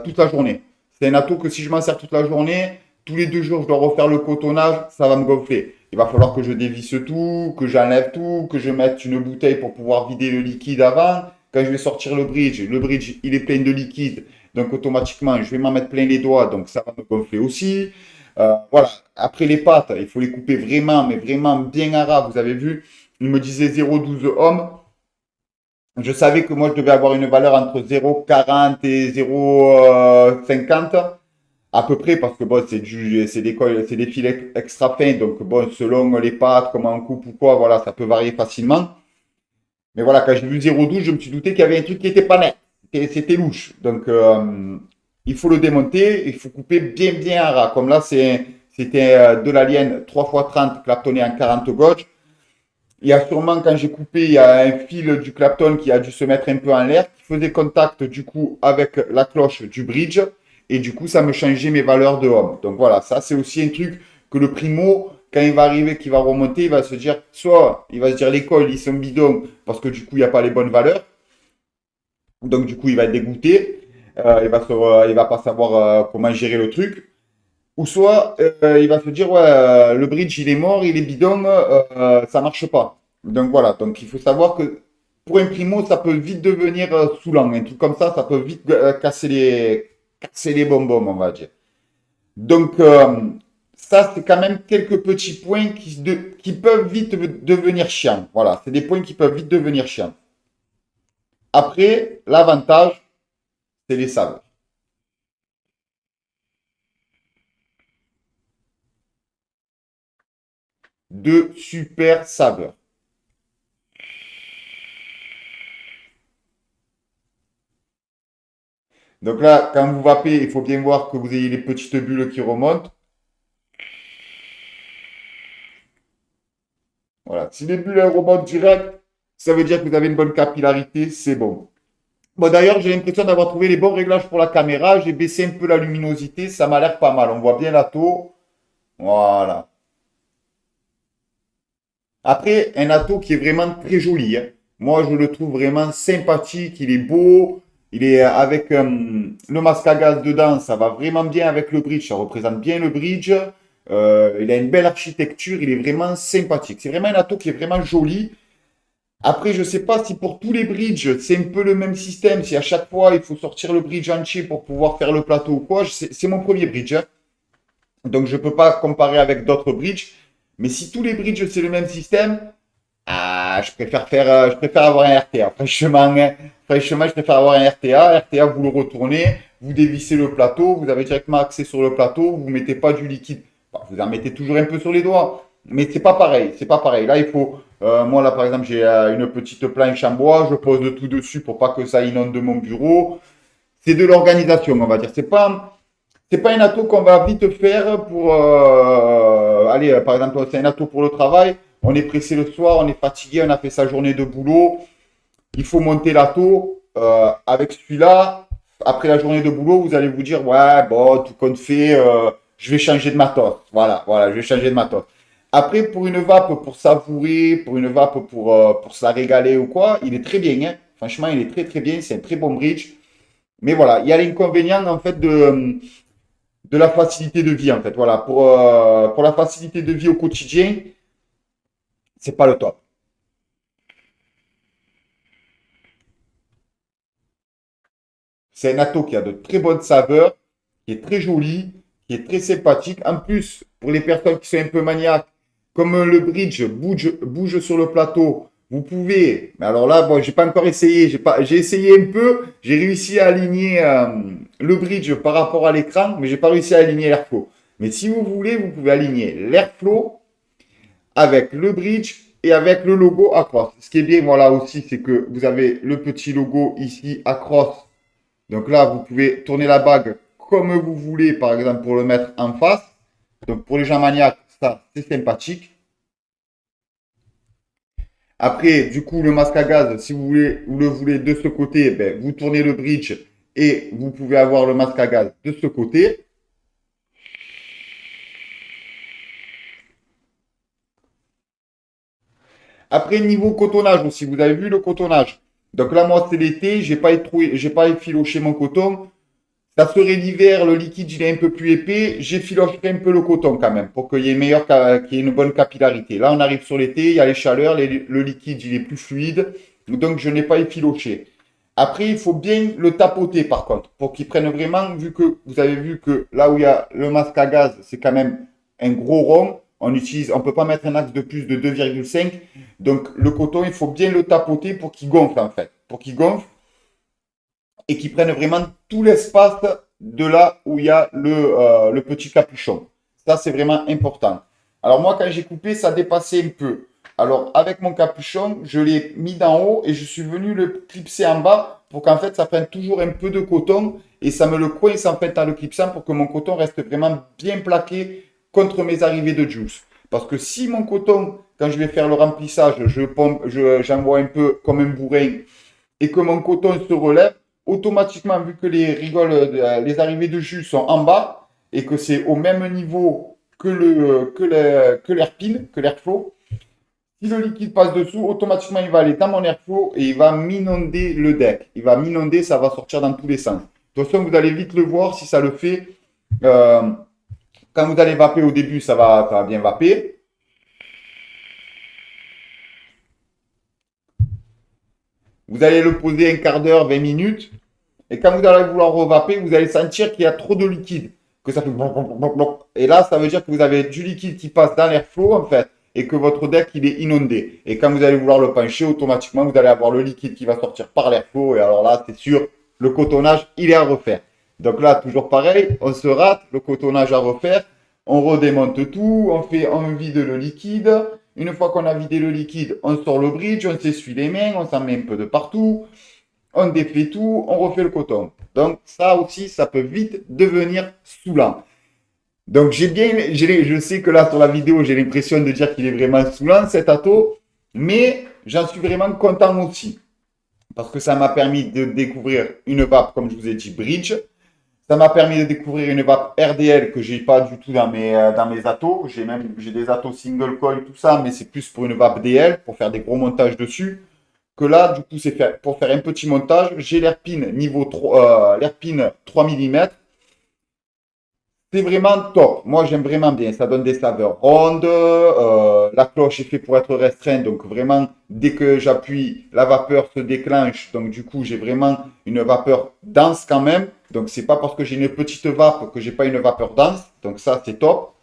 toute la journée. C'est un atto que si je m'en sers toute la journée, tous les 2 jours, je dois refaire le cotonnage, ça va me gonfler. Il va falloir que je dévisse tout, que j'enlève tout, que je mette une bouteille pour pouvoir vider le liquide avant. Quand je vais sortir le bridge, il est plein de liquide. Donc automatiquement, je vais m'en mettre plein les doigts, donc ça va me gonfler aussi. Voilà. Après les pâtes, il faut les couper vraiment, mais vraiment bien à ras. Vous avez vu, il me disait 0,12 ohms. Je savais que moi, je devais avoir une valeur entre 0,40 et 0,50 à peu près, parce que bon, c'est des fils extra fins, donc bon, selon les pâtes, comment on coupe ou quoi, voilà, ça peut varier facilement. Mais voilà, quand j'ai vu 0,12, je me suis douté qu'il y avait un truc qui était pas net. C'était louche. Donc, il faut le démonter, il faut couper bien, bien à ras. Comme là, c'était de la lienne 3x30 claptonné en 40 gauge. Il y a sûrement, quand j'ai coupé, il y a un fil du Clapton qui a dû se mettre un peu en l'air, qui faisait contact du coup avec la cloche du bridge. Et du coup, ça me changeait mes valeurs de ohm. Donc voilà, ça c'est aussi un truc que le primo, quand il va arriver, qu'il va remonter, il va se dire, soit il va se dire l'école, ils sont bidons parce que du coup, il n'y a pas les bonnes valeurs. Donc du coup, il va être dégoûté. Il va pas savoir comment gérer le truc. Ou soit il va se dire ouais, le bridge il est mort, il est bidon, ça marche pas. Donc voilà, donc il faut savoir que pour un primo, ça peut vite devenir saoulant. Un truc comme ça peut vite casser les bonbons, on va dire. Donc ça, c'est quand même quelques petits points qui peuvent vite devenir chiants. Voilà, c'est des points qui peuvent vite devenir chiants. Après, l'avantage, c'est les saveurs. De super saveurs. Donc là, quand vous vapez, il faut bien voir que vous ayez les petites bulles qui remontent. Voilà. Si les bulles elles remontent direct, ça veut dire que vous avez une bonne capillarité, c'est bon. Bon, d'ailleurs, j'ai l'impression d'avoir trouvé les bons réglages pour la caméra. J'ai baissé un peu la luminosité, ça m'a l'air pas mal. On voit bien la taux. Voilà. Après, un atto qui est vraiment très joli, hein. Moi, je le trouve vraiment sympathique. Il est beau. Il est avec le masque à gaz dedans. Ça va vraiment bien avec le bridge. Ça représente bien le bridge. Il a une belle architecture. Il est vraiment sympathique. C'est vraiment un atto qui est vraiment joli. Après, je ne sais pas si pour tous les bridges, c'est un peu le même système. Si à chaque fois, il faut sortir le bridge entier pour pouvoir faire le plateau ou quoi. C'est mon premier bridge, hein. Donc, je ne peux pas comparer avec d'autres bridges. Mais si tous les bridges, c'est le même système, je préfère avoir un RTA. Franchement, hein, franchement, je préfère avoir un RTA. RTA, vous le retournez, vous dévissez le plateau, vous avez directement accès sur le plateau, vous ne mettez pas du liquide. Bon, vous en mettez toujours un peu sur les doigts, mais c'est pas pareil. C'est pas pareil. Là, il faut. Moi, là, par exemple, j'ai une petite planche en bois, je pose tout dessus pour pas que ça inonde mon bureau. C'est de l'organisation, on va dire. C'est pas un atto qu'on va vite faire pour allez, par exemple, c'est un atto pour le travail. On est pressé le soir, on est fatigué, on a fait sa journée de boulot. Il faut monter l'atto. Avec celui-là, après la journée de boulot, vous allez vous dire, ouais, bon, tout compte fait, je vais changer de matos. Voilà, voilà, je vais changer de matos. Après, pour une vape pour savourer, pour une vape pour se la régaler ou quoi, il est très bien, hein. Franchement, il est très très bien. C'est un très bon bridge. Mais voilà, il y a l'inconvénient en fait de la facilité de vie en fait. Voilà, pour la facilité de vie au quotidien, c'est pas le top. C'est un atto qui a de très bonnes saveurs, qui est très joli, qui est très sympathique. En plus, pour les personnes qui sont un peu maniaques, comme le bridge bouge sur le plateau, vous pouvez. Mais alors là, bon, j'ai pas encore essayé. J'ai essayé un peu. J'ai réussi à aligner le bridge par rapport à l'écran, mais j'ai pas réussi à aligner l'airflow. Mais si vous voulez, vous pouvez aligner l'airflow avec le bridge et avec le logo Across. Ce qui est bien, voilà aussi, c'est que vous avez le petit logo ici Across. Donc là, vous pouvez tourner la bague comme vous voulez, par exemple, pour le mettre en face. Donc pour les gens maniaques, ça, c'est sympathique. Après, du coup, le masque à gaz, si vous le voulez de ce côté, ben, vous tournez le bridge et vous pouvez avoir le masque à gaz de ce côté. Après, niveau cotonnage aussi, vous avez vu le cotonnage. Donc là, moi, c'est l'été, j'ai pas effiloché mon coton. Ça serait l'hiver, le liquide il est un peu plus épais, j'effilocherai un peu le coton quand même pour qu'il y ait qu'il y ait une bonne capillarité. Là, on arrive sur l'été, il y a les chaleurs, le liquide il est plus fluide, donc je n'ai pas effiloché. Après, il faut bien le tapoter par contre, pour qu'il prenne vraiment, vu que vous avez vu que là où il y a le masque à gaz, c'est quand même un gros rond. On peut pas mettre un axe de plus de 2,5. Donc le coton, il faut bien le tapoter pour qu'il gonfle en fait. Pour qu'il gonfle et qui prennent vraiment tout l'espace de là où il y a le petit capuchon. Ça, c'est vraiment important. Alors moi, quand j'ai coupé, ça dépassait un peu. Alors avec mon capuchon, je l'ai mis d'en haut et je suis venu le clipser en bas pour qu'en fait, ça prenne toujours un peu de coton et ça me le coince en fait en le clipsant pour que mon coton reste vraiment bien plaqué contre mes arrivées de juice. Parce que si mon coton, quand je vais faire le remplissage, j'envoie un peu comme un bourrin et que mon coton se relève, automatiquement, vu que les arrivées de jus sont en bas et que c'est au même niveau que l'airpin, que l'airflow, si le liquide passe dessous, automatiquement, il va aller dans mon airflow et il va m'inonder le deck. Il va m'inonder, ça va sortir dans tous les sens. De toute façon, vous allez vite le voir si ça le fait. Euh, Quand vous allez vaper au début, ça va bien vaper. Vous allez le poser un quart d'heure, 20 minutes. Et quand vous allez vouloir revaper, vous allez sentir qu'il y a trop de liquide. Que ça fait bloc, bloc, bloc, bloc. Et là, ça veut dire que vous avez du liquide qui passe dans l'airflow, en fait, et que votre deck, il est inondé. Et quand vous allez vouloir le pencher, automatiquement, vous allez avoir le liquide qui va sortir par l'airflow. Et alors là, c'est sûr, le cotonnage, il est à refaire. Donc là, toujours pareil, on se rate, le cotonnage à refaire. On redémonte tout, on vide le liquide. Une fois qu'on a vidé le liquide, on sort le bridge, on s'essuie les mains, on s'en met un peu de partout. On défait tout, on refait le coton. Donc ça aussi, ça peut vite devenir saoulant. Donc je sais que là sur la vidéo, j'ai l'impression de dire qu'il est vraiment saoulant cet ato, mais j'en suis vraiment content aussi. Parce que ça m'a permis de découvrir une vape, comme je vous ai dit, bridge. Ça m'a permis de découvrir une vape RDL que j'ai pas du tout dans mes atos. J'ai des atos single coil, tout ça, mais c'est plus pour une vape DL, pour faire des gros montages dessus que là, du coup, pour faire un petit montage. J'ai l'Airpin niveau 3, l'Airpin 3 mm. C'est vraiment top. Moi, j'aime vraiment bien. Ça donne des saveurs rondes. La cloche est faite pour être restreinte. Donc, vraiment, dès que j'appuie, la vapeur se déclenche. Donc, du coup, j'ai vraiment une vapeur dense quand même. Donc, c'est pas parce que j'ai une petite vape que j'ai pas une vapeur dense. Donc, ça, c'est top.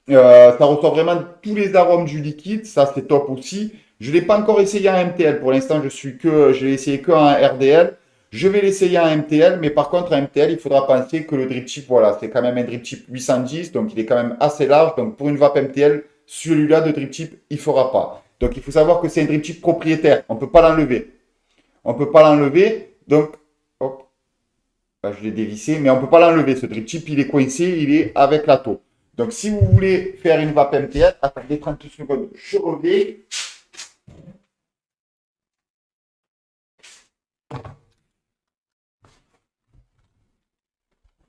Ça ressort vraiment tous les arômes du liquide. Ça, c'est top aussi. Je ne l'ai pas encore essayé en MTL. Pour l'instant, je l'ai essayé que en RDL. Je vais l'essayer en MTL, mais par contre, en MTL, il faudra penser que le drip chip, voilà, c'est quand même un drip chip 810, donc il est quand même assez large. Donc pour une vape MTL, celui-là de drip chip, il ne fera pas. Donc il faut savoir que c'est un drip chip propriétaire. On ne peut pas l'enlever. On ne peut pas l'enlever. Donc, hop, là, je l'ai dévissé, mais on ne peut pas l'enlever. Ce drip chip, il est coincé, il est avec la taux. Donc si vous voulez faire une vape MTL, attendez 30 secondes, je reviens.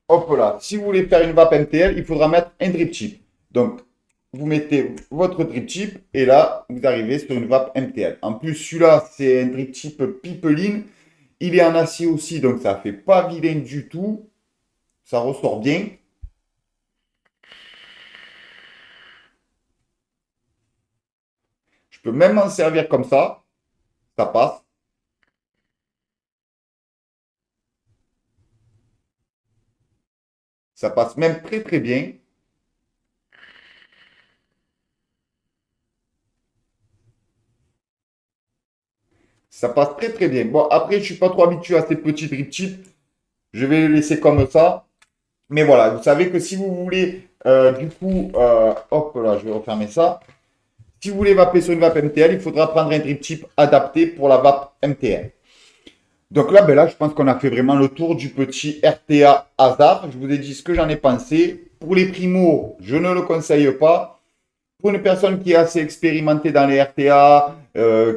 Hop là, si vous voulez faire une vape MTL, il faudra mettre un drip chip. Donc, vous mettez votre drip chip et là, vous arrivez sur une vape MTL. En plus, celui-là, c'est un drip chip pipeline. Il est en acier aussi, donc ça ne fait pas vilain du tout. Ça ressort bien. Je peux même m'en servir comme ça. Ça passe. Ça passe même très très bien. Ça passe très très bien. Bon, après, je ne suis pas trop habitué à ces petits drip chips. Je vais les laisser comme ça. Mais voilà, vous savez que si vous voulez, hop là, je vais refermer ça. Si vous voulez vaper sur une vape MTL, il faudra prendre un drip tip adapté pour la vape MTL. Donc là, ben là, je pense qu'on a fait vraiment le tour du petit RTA hasard. Je vous ai dit ce que j'en ai pensé. Pour les primos, je ne le conseille pas. Pour une personne qui est assez expérimentée dans les RTA,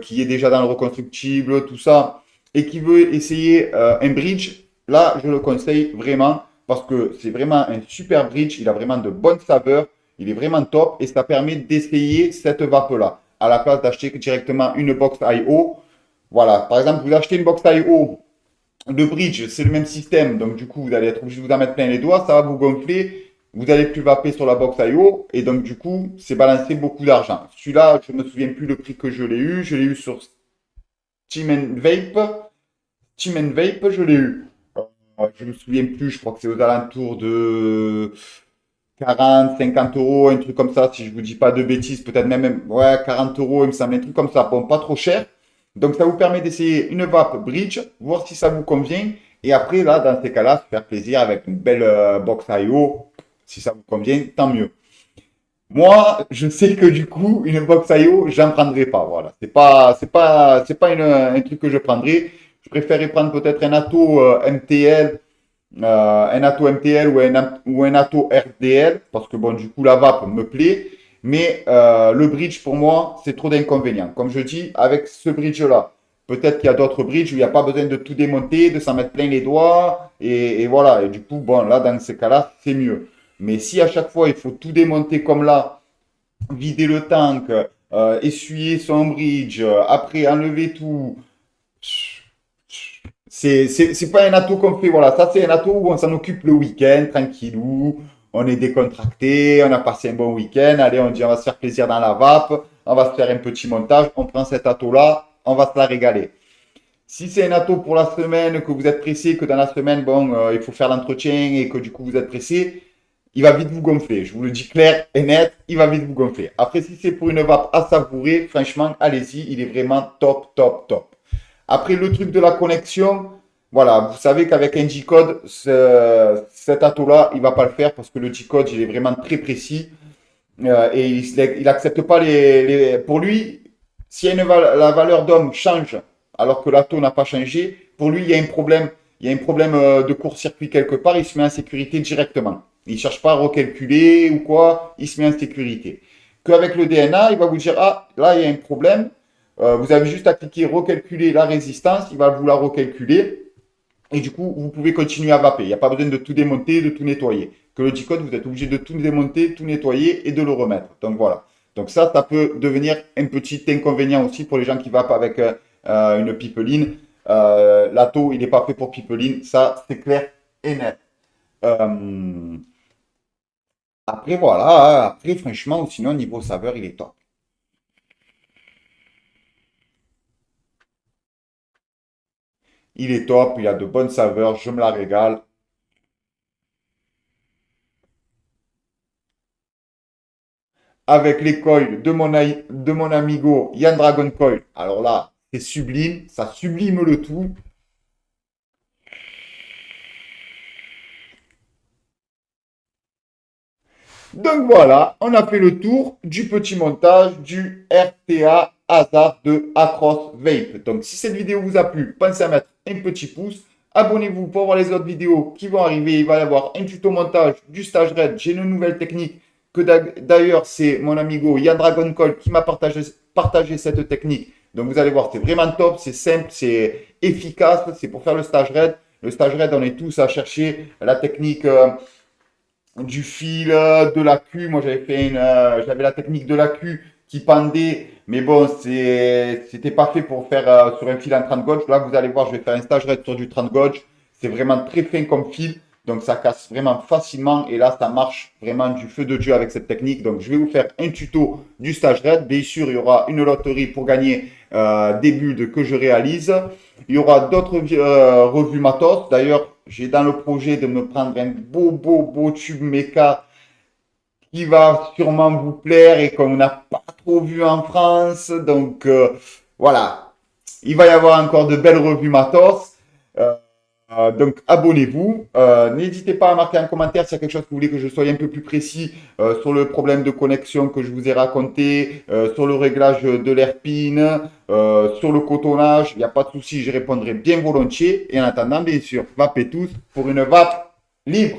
qui est déjà dans le reconstructible, tout ça, et qui veut essayer un bridge, là, je le conseille vraiment parce que c'est vraiment un super bridge. Il a vraiment de bonnes saveurs. Il est vraiment top et ça permet d'essayer cette vape-là à la place d'acheter directement une box IO. Voilà, par exemple, vous achetez une box IO, le bridge, c'est le même système, donc du coup, vous allez être obligé de vous en mettre plein les doigts, ça va vous gonfler, vous n'allez plus vaper sur la box IO, et donc du coup, c'est balancer beaucoup d'argent. Celui-là, je ne me souviens plus le prix que je l'ai eu sur Steam and Vape. Steam and Vape, je l'ai eu. Je me souviens plus, je crois que c'est aux alentours de 40, 50 euros, un truc comme ça, si je vous dis pas de bêtises, peut-être même, ouais, 40 euros, il me semble, un truc comme ça. Bon, pas trop cher. Donc, ça vous permet d'essayer une vape bridge, voir si ça vous convient. Et après, là, dans ces cas-là, se faire plaisir avec une belle box IO. Si ça vous convient, tant mieux. Moi, je sais que du coup, une box IO, j'en prendrai pas. Voilà. C'est pas un truc que je prendrai. Je préférerais prendre peut-être un Atto MTL un Atto MTL ou un Atto RDL, parce que bon, du coup, la vape me plaît, mais le bridge, pour moi, c'est trop d'inconvénients. Comme je dis, avec ce bridge-là, peut-être qu'il y a d'autres bridges où il n'y a pas besoin de tout démonter, de s'en mettre plein les doigts, et voilà. Et du coup, bon, là, dans ces cas-là, c'est mieux. Mais si à chaque fois, il faut tout démonter comme là, vider le tank, essuyer son bridge, après enlever tout, c'est pas un atout qu'on fait, voilà. Ça, c'est un atout où on s'en occupe le week-end, tranquillou. On est décontracté, on a passé un bon week-end. Allez, on dit on va se faire plaisir dans la vape, on va se faire un petit montage. On prend cet atout-là, on va se la régaler. Si c'est un atout pour la semaine, que vous êtes pressé, que dans la semaine, bon, il faut faire l'entretien et que du coup vous êtes pressé, il va vite vous gonfler. Je vous le dis clair et net, il va vite vous gonfler. Après, si c'est pour une vape à savourer, franchement, allez-y, il est vraiment top, top, top. Après, le truc de la connexion, voilà, vous savez qu'avec un G-code, cet atout-là, il ne va pas le faire parce que le G-code, il est vraiment très précis et il n'accepte pas Pour lui, si la valeur d'homme change alors que l'atto n'a pas changé, pour lui, il y a un problème. Il y a un problème de court-circuit quelque part, il se met en sécurité directement. Il ne cherche pas à recalculer ou quoi, il se met en sécurité. Qu'avec le DNA, il va vous dire, ah, là, il y a un problème. Vous avez juste à cliquer recalculer la résistance, il va vous la recalculer. Et du coup, vous pouvez continuer à vaper. Il n'y a pas besoin de tout démonter, de tout nettoyer. Que le G-code, vous êtes obligé de tout démonter, tout nettoyer et de le remettre. Donc voilà. Donc ça peut devenir un petit inconvénient aussi pour les gens qui vapent avec une pipeline. L'atto, il n'est pas fait pour pipeline. Ça, c'est clair et net. Euh, Après, voilà. Après, franchement, sinon, niveau saveur, il est top. Il est top, il a de bonnes saveurs, je me la régale. Avec les coils de mon amigo Yann Dragon Coil. Alors là, c'est sublime, ça sublime le tout. Donc voilà, on a fait le tour du petit montage du RTA Hazard de Across Vape. Donc si cette vidéo vous a plu, pensez à mettre un petit pouce. Abonnez-vous pour voir les autres vidéos qui vont arriver. Il va y avoir un tuto montage du stage raid. J'ai une nouvelle technique que d'ailleurs c'est mon amigo Yann Dragon Call qui m'a partagé cette technique. Donc vous allez voir, c'est vraiment top, c'est simple, c'est efficace, c'est pour faire le stage raid. Le stage raid, on est tous à chercher la technique du fil, de la queue. Moi, j'avais la technique de la queue qui pendait, mais bon, c'était pas fait pour faire sur un fil en 30 gauge. Là, vous allez voir, je vais faire un stage raid sur du 30 gauge. C'est vraiment très fin comme fil, donc ça casse vraiment facilement. Et là, ça marche vraiment du feu de Dieu avec cette technique. Donc, je vais vous faire un tuto du stage raid. Bien sûr, il y aura une loterie pour gagner des builds que je réalise. Il y aura d'autres revues matos. D'ailleurs, j'ai dans le projet de me prendre un beau tube méca qui va sûrement vous plaire et qu'on n'a pas trop vu en France. Donc voilà, il va y avoir encore de belles revues matos. Euh, Donc, abonnez-vous. N'hésitez pas à marquer un commentaire s'il y a quelque chose que vous voulez que je sois un peu plus précis sur le problème de connexion que je vous ai raconté, sur le réglage de l'airpin, sur le cotonnage. Il n'y a pas de souci, je répondrai bien volontiers. Et en attendant, bien sûr, vapez tous pour une vape libre.